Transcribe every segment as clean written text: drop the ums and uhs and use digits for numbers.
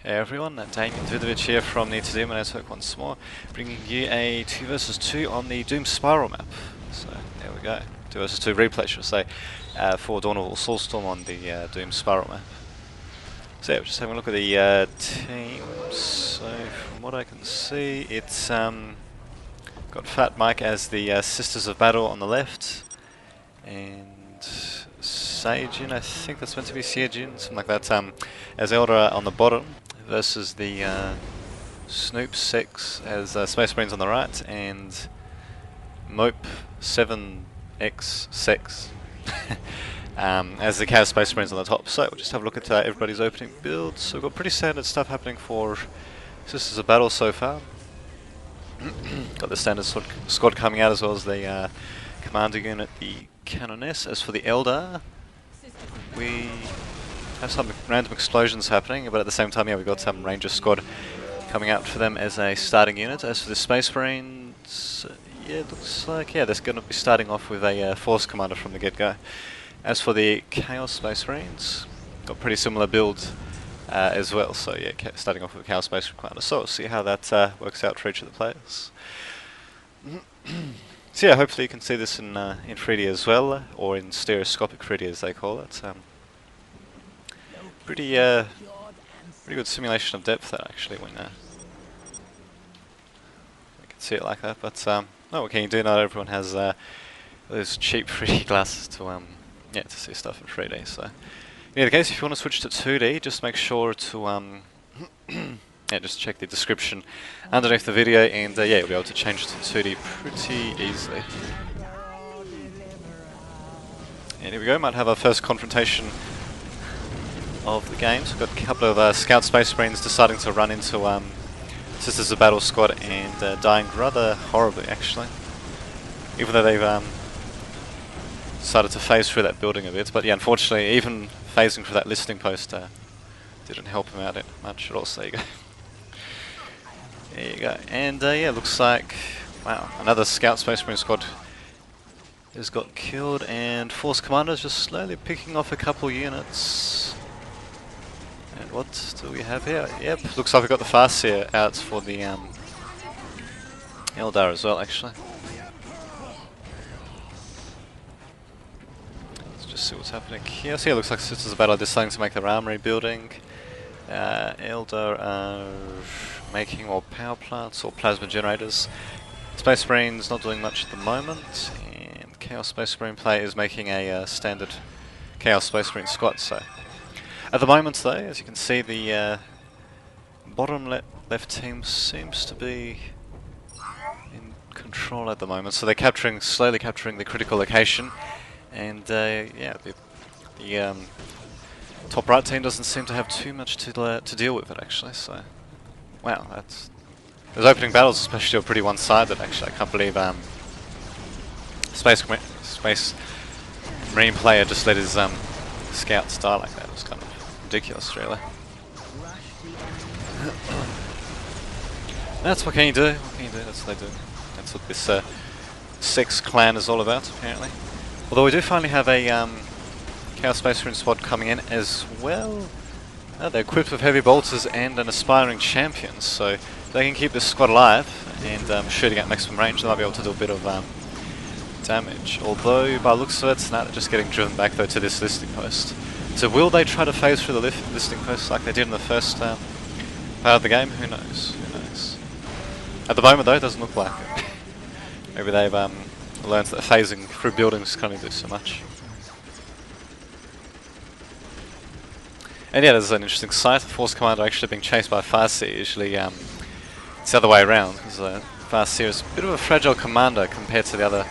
Hey everyone, Damien Vidovic here from Need to Doom Network once more, bringing you a 2 versus 2 on the Doom Spiral map. So there we go, 2 versus 2 replay should I say, for Dawn of Soulstorm on the Doom Spiral map. So yeah, we're just having a look at the teams. So from what I can see, it's got Fat Mike as the Sisters of Battle on the left, and Seijin, I think that's meant to be Seijin, something like that, as Elder on the bottom, versus the Snoop 6 as Space Marines on the right, and Mope 7x6 as the Chaos Space Marines on the top. So we'll just have a look at everybody's opening builds. So we've got pretty standard stuff happening for Sisters of Battle so far. Got the standard squad coming out, as well as the commander unit, the Canoness. As for the Elder, we have some random explosions happening, but at the same time, yeah, we've got some Ranger squad coming out for them as a starting unit. As for the Space Marines, yeah, it looks like, yeah, they're going to be starting off with a Force Commander from the get-go. As for the Chaos Space Marines, got pretty similar build as well, so yeah, starting off with Chaos Space Commander. So we'll see how that works out for each of the players. So yeah, hopefully you can see this in 3D as well, or in stereoscopic 3D as they call it. Pretty good simulation of depth there, actually, when you can see it like that. But oh, what can you do? Not everyone has those cheap 3D glasses to yeah, to see stuff in 3D. So in either case, if you want to switch to 2D, just make sure to yeah, just check the description underneath the video, and yeah, you'll be able to change to 2D pretty easily. And here we go, might have our first confrontation of the game. So we've got a couple of Scout Space Marines deciding to run into Sisters of Battle squad and dying rather horribly, actually. Even though they've decided to phase through that building a bit. But yeah, unfortunately, even phasing through that listening post didn't help him out much at all. So there you go. There you go. And yeah, looks like, wow, another Scout Space Marine squad has got killed, and Force Commander's just slowly picking off a couple units. And what do we have here? Yep, looks like we've got the Farseer out for the Eldar as well, actually. Let's just see what's happening here. So yeah, looks like Sisters of Battle are deciding to make their armory building. Eldar are making more power plants or plasma generators. Space Marines not doing much at the moment, and Chaos Space Marine player is making a standard Chaos Space Marine squad. So at the moment, though, as you can see, the bottom left team seems to be in control at the moment. So they're slowly capturing the critical location, and yeah, the top right team doesn't seem to have too much to deal with it, actually. So wow, those opening battles especially are pretty one-sided, actually. I can't believe Space Marine player just let his scouts die like that. It was kind of ridiculous, really. That's what can you do? What can you do? That's what they do. That's what this Six clan is all about, apparently. Although we do finally have a Chaos Space Marine squad coming in as well. They're equipped with heavy bolters and an aspiring champion, so if they can keep this squad alive and shooting at maximum range, they might be able to do a bit of damage. Although, by the looks of it, they're just getting driven back though to this listing post. So will they try to phase through the listing post like they did in the first part of the game? Who knows? Who knows? At the moment, though, it doesn't look like it. Maybe they've learned that phasing through buildings can only do so much. And yeah, there's an interesting sight. The Force Commander actually being chased by Farseer. Usually it's the other way around, because Farseer is a bit of a fragile commander compared to the other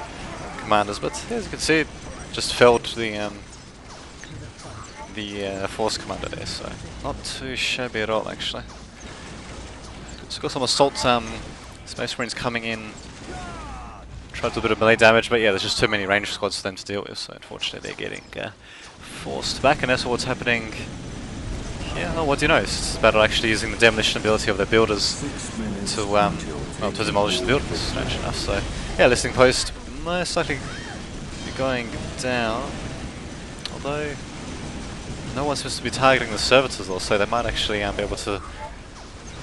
commanders. But as you can see, it just felled the Force Commander there, so not too shabby at all, actually. So got some assault Space Marines coming in, try to do a bit of melee damage, but yeah, there's just too many range squads for them to deal with, so unfortunately they're getting forced back. And that's what's happening. Yeah, well, what do you know? It's about actually using the demolition ability of their builders to well, to demolish the buildings, strange enough. So yeah, listing post most likely be going down. Although no one seems to be targeting the servitors though, so they might actually be able to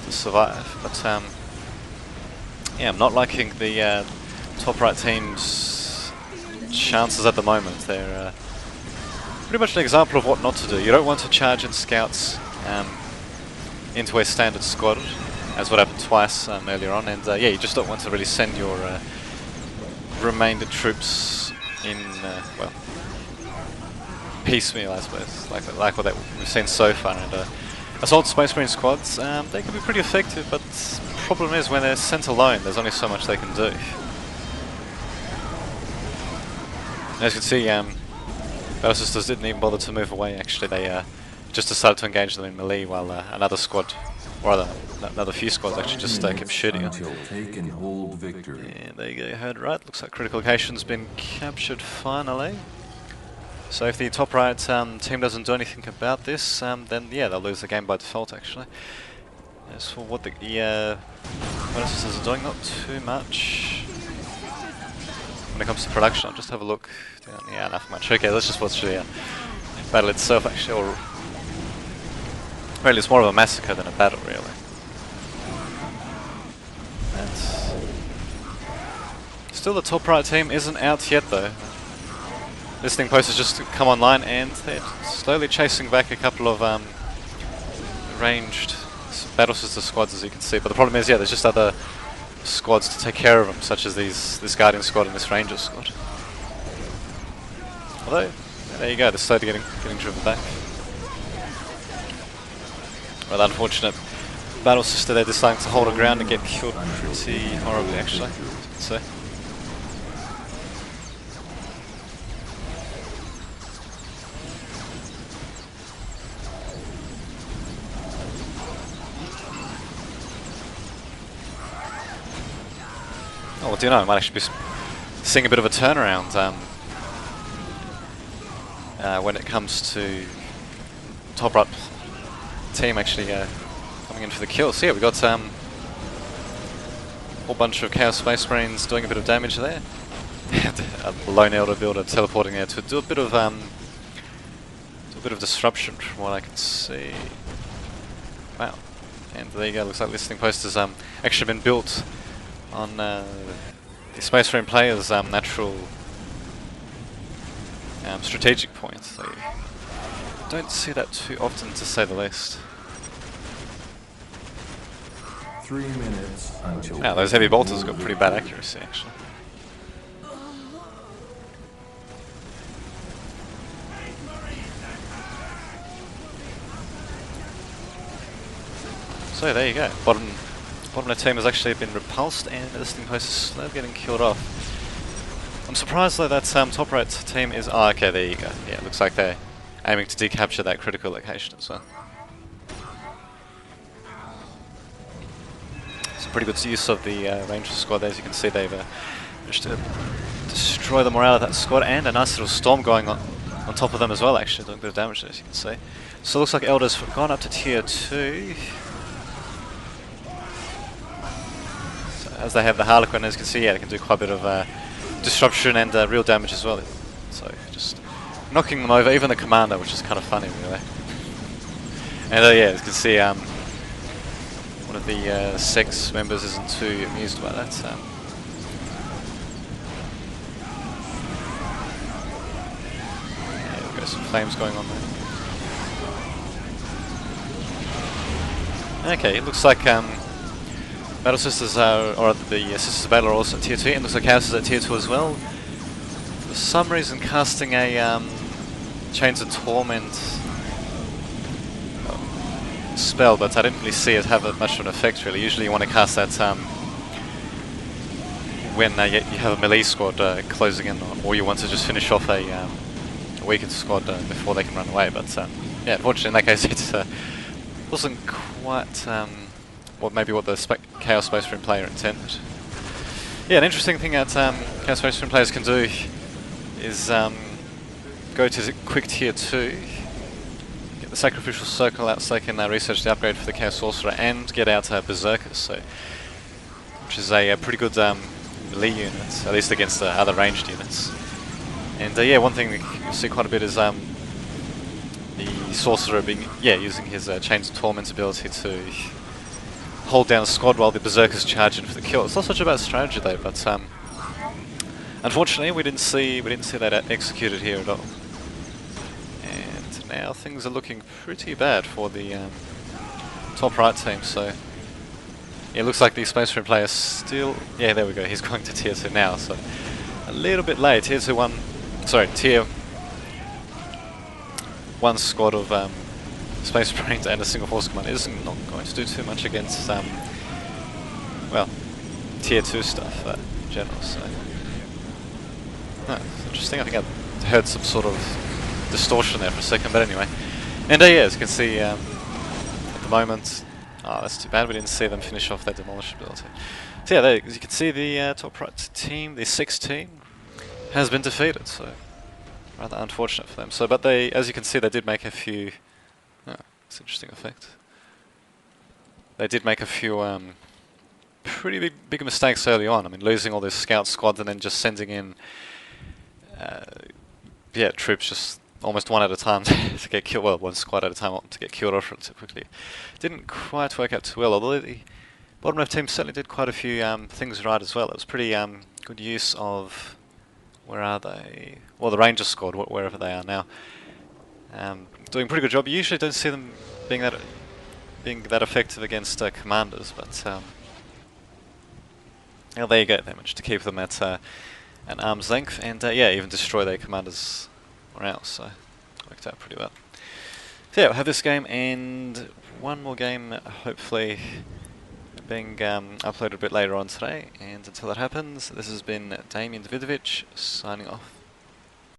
survive. But yeah, I'm not liking the top right team's chances at the moment. They're pretty much an example of what not to do. You don't want to charge in scouts into a standard squad, as what happened twice earlier on, and yeah, you just don't want to really send your remainder troops in, well, piecemeal, I suppose, like what we've seen so far. And assault Space Marine squads, they can be pretty effective, but the problem is when they're sent alone, there's only so much they can do. As you can see, Battle Sisters didn't even bother to move away. Actually, they just decided to engage them in melee, while another squad, or rather, another few squads actually just kept shooting. Yeah, there you go, heard right. Looks like critical location's been captured finally. So if the top right team doesn't do anything about this, then yeah, they'll lose the game by default actually. As for what the Battle Sisters are doing, not too much. When it comes to production, I'll just have a look down. Yeah, nothing much. Okay, let's just watch the battle itself actually, or really it's more of a massacre than a battle really. And still the top right team isn't out yet though. Listening post has just come online and they're slowly chasing back a couple of ranged Battle Sister squads, as you can see. But the problem is, yeah, there's just other squads to take care of them, such as this Guardian squad and this Ranger squad. Although, there you go, they're slowly getting driven back. Well, unfortunate Battle Sister, they're deciding to hold her ground and get killed pretty horribly actually, as you can see. Oh, well, do you know, I might actually be seeing a bit of a turnaround when it comes to top right team actually coming in for the kill. So yeah, we got a whole bunch of Chaos Space Marines doing a bit of damage there. A lone Elder builder teleporting there to do a bit of disruption from what I can see. Wow, and there you go. Looks like listening post has actually been built on the Space Marine players' natural strategic points. So don't see that too often, to say the least. 3 minutes until. Wow, those heavy bolters got pretty bad accuracy actually. So there you go. Bottom of the team has actually been repulsed, and the listening post is slowly getting killed off. I'm surprised though that top right team is. Oh, okay, there you go. Yeah, it looks like they're aiming to decapture that critical location as well. Some pretty good use of the Ranger squad there. As you can see, they've managed to destroy the morale of that squad, and a nice little storm going on top of them as well, actually, doing a bit of damage there, as you can see. So it looks like Elders have gone up to tier 2. As they have the Harlequin, as you can see, yeah, they can do quite a bit of disruption and real damage as well. So just knocking them over, even the commander, which is kind of funny, really. And yeah, as you can see, one of the sex members isn't too amused by that. Yeah, we've got some flames going on there. Okay, it looks like Battle Sisters are, or the Sisters of Battle are also at tier 2, and looks like Chaos is at tier 2 as well. For some reason casting a Chains of Torment spell, but I didn't really see it have much of an effect really. Usually you want to cast that when you have a melee squad closing in, or you want to just finish off a weakened squad before they can run away, but yeah, unfortunately in that case it wasn't quite what the Chaos Space Marine player intended. Yeah, an interesting thing that Chaos Space Marine players can do is go to quick tier 2, get the Sacrificial Circle out so they can research the upgrade for the Chaos Sorcerer, and get out Berserkers, so which is a pretty good melee unit, at least against other ranged units. And yeah, one thing that you see quite a bit is the sorcerer using his Chains of Torment ability to hold down a squad while the berserkers charge in for the kill. It's not such a bad strategy though, but unfortunately we didn't see that executed here at all. And now things are looking pretty bad for the top right team. So yeah, it looks like the Space Marine player still. Yeah, there we go. He's going to tier 2 now. So a little bit late. Tier 1 squad of Space Marines and a single force command is not going to do too much against well, tier 2 stuff in general. So it's interesting. I think I heard some sort of distortion there for a second, but anyway. And yeah, as you can see at the moment, that's too bad we didn't see them finish off their demolish ability. So yeah, as you can see, the top right team, the 6th team, has been defeated. So rather unfortunate for them. So, but they, as you can see, they did make a few. It's an interesting effect. They did make a few pretty big mistakes early on. I mean, losing all these scout squads and then just sending in troops just almost one at a time to get killed. Well, one squad at a time to get killed off relatively quickly. Didn't quite work out too well. Although the bottom left team certainly did quite a few things right as well. It was pretty good use of. Where are they? Well, the Ranger squad, wherever they are now. Doing a pretty good job. You usually don't see them being that effective against commanders, but well, there you go. They managed to keep them at an arm's length, and even destroy their commanders morale. So worked out pretty well. So yeah, we'll have this game and one more game, hopefully being uploaded a bit later on today. And until that happens, this has been Damien Davidovich signing off.